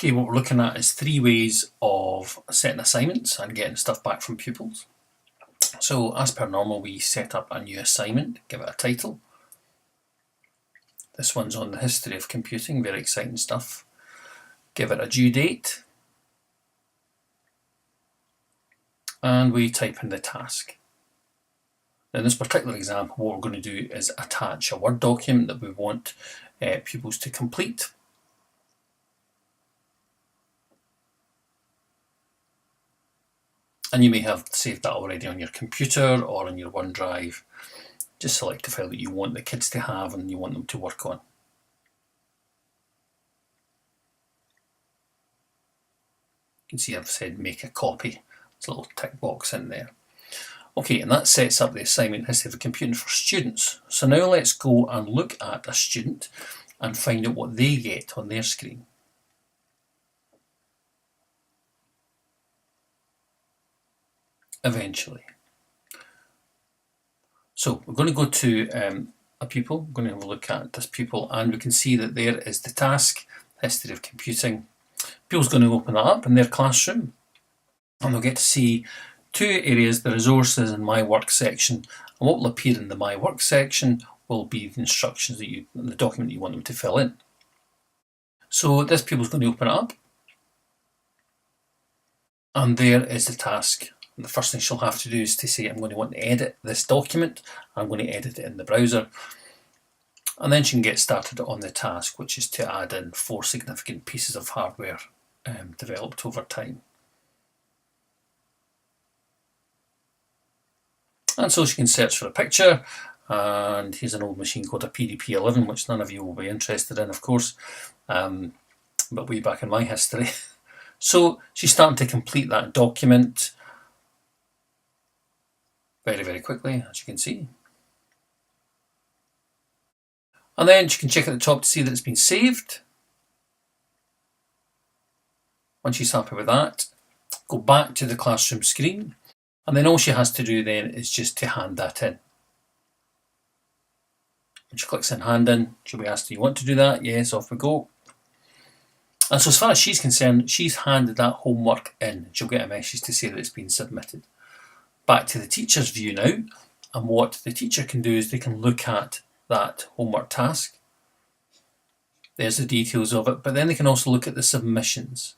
Okay, what we're looking at is 3 ways of setting assignments and getting stuff back from pupils. So as per normal, we set up a new assignment, give it a title. This one's on the history of computing, very exciting stuff. Give it a due date. And we type in the task. Now in this particular example, what we're going to do is attach a Word document that we want pupils to complete. And you may have saved that already on your computer or on your OneDrive. Just select the file that you want the kids to have and you want them to work on. You can see I've said make a copy. There's a little tick box in there. Okay, and that sets up the assignment history of computing for students. So now let's go and look at a student and find out what they get on their screen. Eventually. So we're going to go to a pupil. We're going to have a look at this pupil, and we can see that there is the task, history of computing. Pupil's going to open that up in their classroom, and they'll get to see 2 areas, the resources and my work section. And what will appear in the my work section will be the instructions that the document you want them to fill in. So this pupil's going to open it up, and there is the task. The first thing she'll have to do is to say, I'm going to want to edit this document. I'm going to edit it in the browser. And then she can get started on the task, which is to add in 4 significant pieces of hardware developed over time. And so she can search for a picture. And here's an old machine called a PDP-11, which none of you will be interested in, of course, but way back in my history. So she's starting to complete that document very, very quickly, as you can see. And then you can check at the top to see that it's been saved. Once she's happy with that, go back to the classroom screen. And then all she has to do then is just to hand that in. When she clicks in hand in, she'll be asked, do you want to do that? Yes, off we go. And so as far as she's concerned, she's handed that homework in. She'll get a message to say that it's been submitted. Back to the teacher's view now, and what the teacher can do is they can look at that homework task. There's the details of it, but then they can also look at the submissions.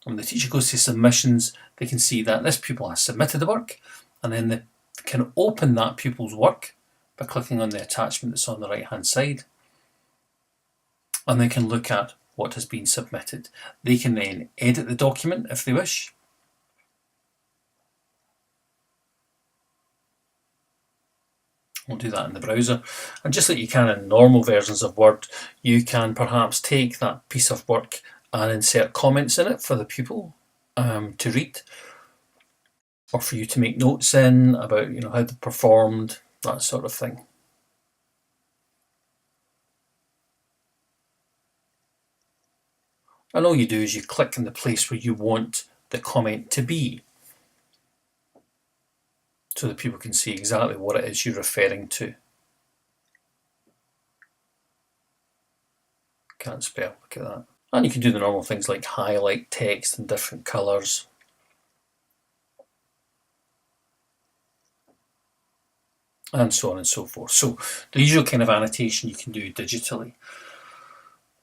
When the teacher goes to submissions, they can see that this pupil has submitted the work, and then they can open that pupil's work by clicking on the attachment that's on the right hand side, and they can look at what has been submitted. They can then edit the document if they wish. We'll do that in the browser. And just like you can in normal versions of Word, you can perhaps take that piece of work and insert comments in it for the pupil to read, or for you to make notes in about how they performed, that sort of thing. And all you do is you click in the place where you want the comment to be, so that people can see exactly what it is you're referring to. Can't spell, look at that. And you can do the normal things like highlight text in different colours. And so on and so forth. So the usual kind of annotation you can do digitally.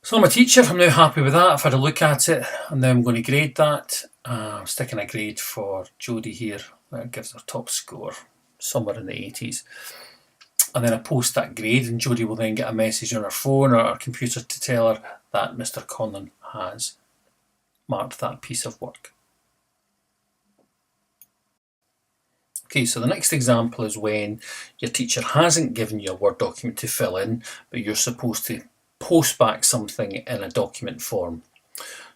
So I'm a teacher, I'm now happy with that. I've had a look at it, and then I'm going to grade that. I'm sticking a grade for Jodie here. That gives her top score, somewhere in the 80s. And then I post that grade, and Jodie will then get a message on her phone or her computer to tell her that Mr. Conlon has marked that piece of work. Okay, so the next example is when your teacher hasn't given you a Word document to fill in, but you're supposed to post back something in a document form.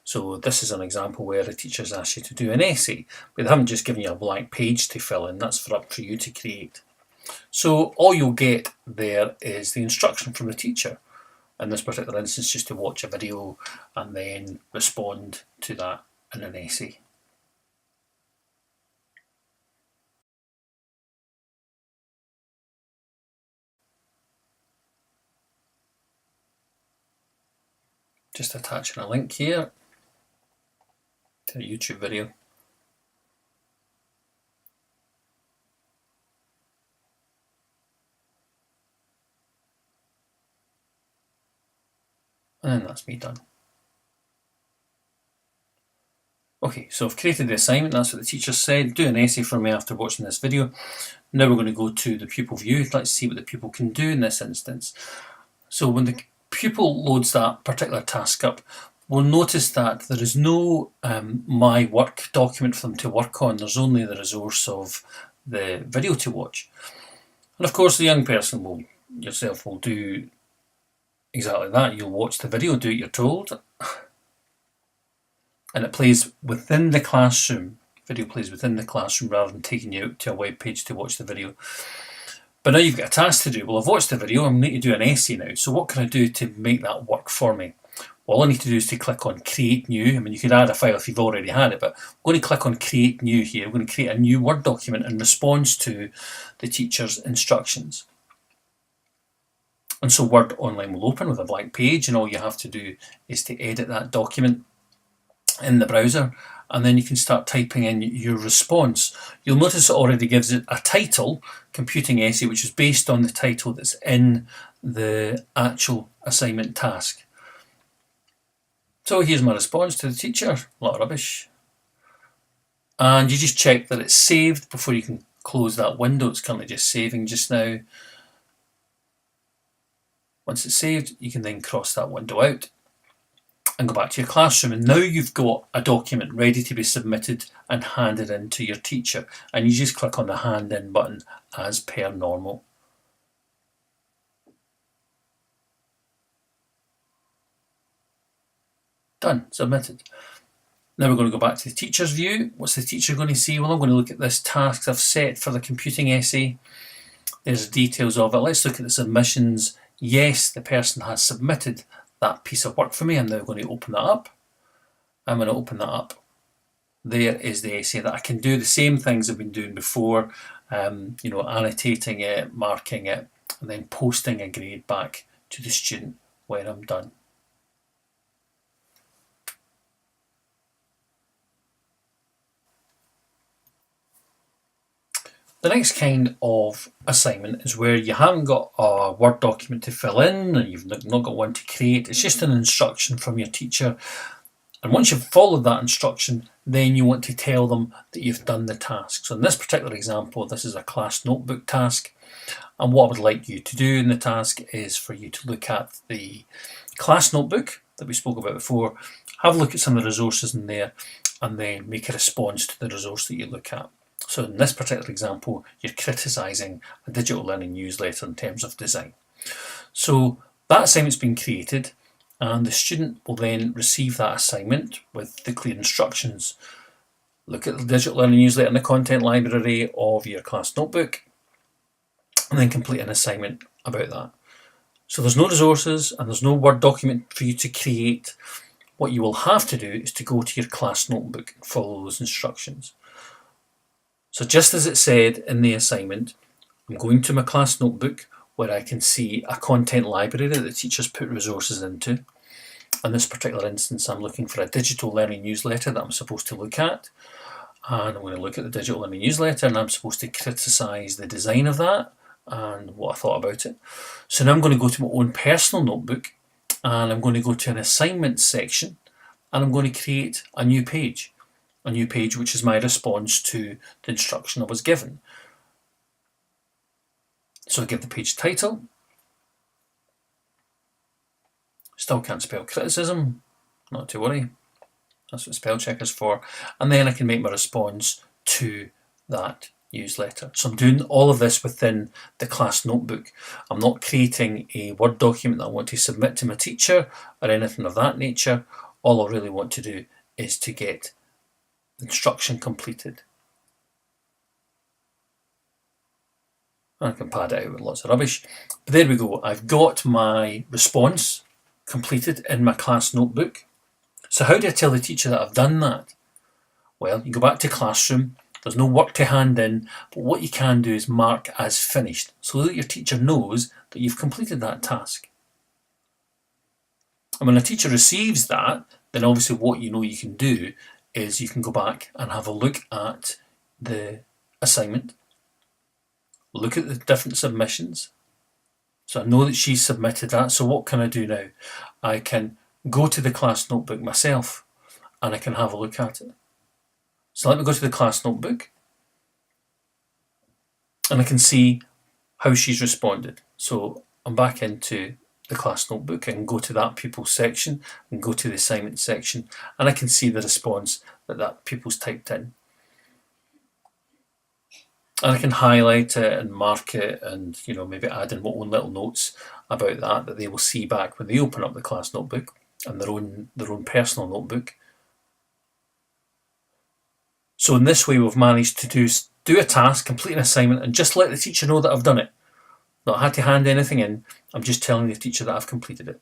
So this is an example where the teacher's asked you to do an essay, but they haven't just given you a blank page to fill in. That's up for you to create. So all you'll get there is the instruction from the teacher. In this particular instance, just to watch a video and then respond to that in an essay. Just attaching a link here. to a YouTube video. And then that's me done. Okay, so I've created the assignment, that's what the teacher said. Do an essay for me after watching this video. Now we're going to go to the pupil view. Let's see what the pupil can do in this instance. So when the pupil loads that particular task up, we'll notice that there is no my work document for them to work on. There's only the resource of the video to watch. And of course the young person yourself will do exactly that. You'll watch the video, do what you're told, and it plays within the classroom. Video plays within the classroom rather than taking you out to a web page to watch the video. But now you've got a task to do. Well, I've watched the video, I need to do an essay now. So what can I do to make that work for me? Well, all I need to do is to click on Create New. I mean, you could add a file if you've already had it, but I'm going to click on Create New here. I'm going to create a new Word document in response to the teacher's instructions. And so Word Online will open with a blank page, and all you have to do is to edit that document in the browser, and then you can start typing in your response. You'll notice it already gives it a title, Computing Essay, which is based on the title that's in the actual assignment task. So here's my response to the teacher. A lot of rubbish. And you just check that it's saved before you can close that window. It's currently just saving just now. Once it's saved, you can then cross that window out and go back to your classroom, and now you've got a document ready to be submitted and handed in to your teacher, and you just click on the hand in button as per normal. Done, submitted. Now we're going to go back to the teacher's view. What's the teacher going to see? Well, I'm going to look at this task I've set for the computing essay. There's the details of it. Let's look at the submissions. Yes, the person has submitted that piece of work for me. I'm now going to open that up. I'm going to open that up. There is the essay that I can do the same things I've been doing before, annotating it, marking it, and then posting a grade back to the student when I'm done. The next kind of assignment is where you haven't got a Word document to fill in, and you've not got one to create. It's just an instruction from your teacher. And once you've followed that instruction, then you want to tell them that you've done the task. So in this particular example, this is a class notebook task. And what I would like you to do in the task is for you to look at the class notebook that we spoke about before, have a look at some of the resources in there, and then make a response to the resource that you look at. So in this particular example, you're criticising a digital learning newsletter in terms of design. So that assignment's been created, and the student will then receive that assignment with the clear instructions. Look at the digital learning newsletter in the content library of your class notebook, and then complete an assignment about that. So there's no resources and there's no Word document for you to create. What you will have to do is to go to your class notebook and follow those instructions. So just as it said in the assignment, I'm going to my class notebook where I can see a content library that the teacher's put resources into. In this particular instance, I'm looking for a digital learning newsletter that I'm supposed to look at. And I'm going to look at the digital learning newsletter, and I'm supposed to criticise the design of that and what I thought about it. So now I'm going to go to my own personal notebook, and I'm going to go to an assignment section, and I'm going to create a new page. A new page which is my response to the instruction I was given. So I give the page title. Still can't spell criticism, not to worry. That's what spell check is for. And then I can make my response to that newsletter. So I'm doing all of this within the class notebook. I'm not creating a Word document that I want to submit to my teacher or anything of that nature. All I really want to do is to get instruction completed. I can pad it out with lots of rubbish. But there we go. I've got my response completed in my class notebook. So how do I tell the teacher that I've done that? Well, you go back to classroom. There's no work to hand in, but what you can do is mark as finished so that your teacher knows that you've completed that task. And when a teacher receives that, then obviously what you know you can do is you can go back and have a look at the assignment, look at the different submissions. So I know that she's submitted that, so what can I do now? I can go to the class notebook myself and I can have a look at it. So let me go to the class notebook and I can see how she's responded. So I'm back into the class notebook and go to that pupils section and go to the assignment section, and I can see the response that pupils typed in. And I can highlight it and mark it and, maybe add in my own little notes about that they will see back when they open up the class notebook and their own personal notebook. So in this way we've managed to do a task, complete an assignment, and just let the teacher know that I've done it. Not had to hand anything in, I'm just telling the teacher that I've completed it.